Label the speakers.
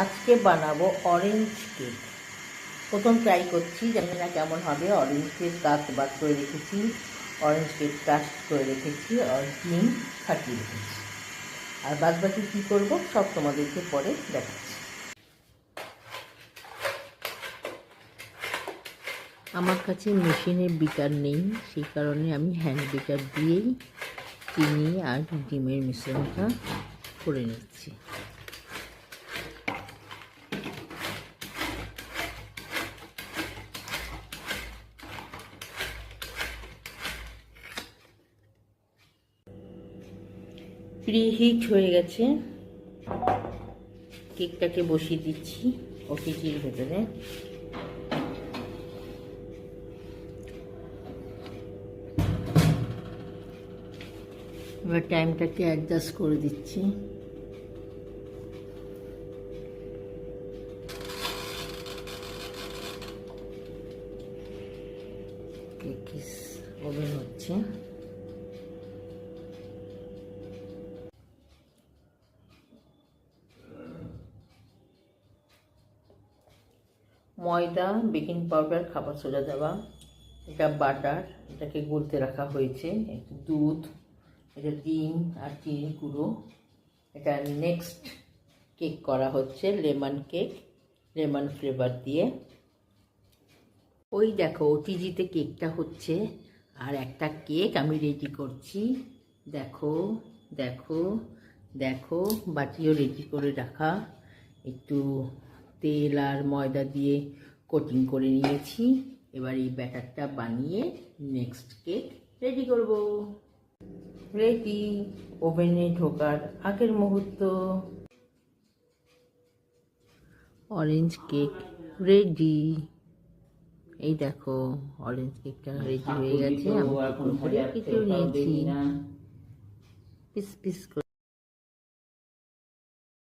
Speaker 1: আজকে বানাবো orange cake. প্রথম ট্রাই করছি, জানি না কেমন হবে। অরেঞ্জ কেক কাট বাদ করে রেখেছি, অরেঞ্জ কেক কাস্ট করে রেখেছি, আর ক্রিম ফাটিয়ে রেখেছি। আর বাদ বাকি কী করবো সব তোমাদেরকে পরে দেখাচ্ছি। আমার কাছে মেশিনের বিটার নেই, সেই কারণে আমি হ্যান্ড বিটার দিয়েই চিনি আর ডিমের মিশ্রণটা করে নিচ্ছি। প্রিহিট হয়ে গেছে, কেকটাকে বসিয়ে দিচ্ছি ওটিজির ভেতরে। এবার টাইমটাকে অ্যাডজাস্ট করে দিচ্ছি। কেক ওভেন হচ্ছে। ময়দা, বেকিং পাউডার, খাবার সোডা দেওয়া, এটা বাটার, এটাকে গলতে রাখা হয়েছে, একটু দুধ, এটা ডিম আর চিনি গুঁড়ো। এটা নেক্সট কেক করা হচ্ছে, লেমন কেক, লেমন ফ্লেভার দিয়ে। ওই দেখো ওটিজিতে কেকটা হচ্ছে, আর একটা কেক আমি রেডি করছি। দেখো দেখো দেখো, বাটিও রেডি করে রাখা, একটু তেল আর ময়দা দিয়ে কোটিং করে নিয়েছি। এবার এই ব্যাটারটা বানিয়ে নেক্সট কেক রেডি করব। রেডি, ওভেনে ঢোকার আগের মুহূর্ত। Orange cake ready. এই দেখো অরেঞ্জ কেকটা রেডি হয়ে গেছে। আমি পুরোপুরি কেটে নিয়েছি পিস পিস করে।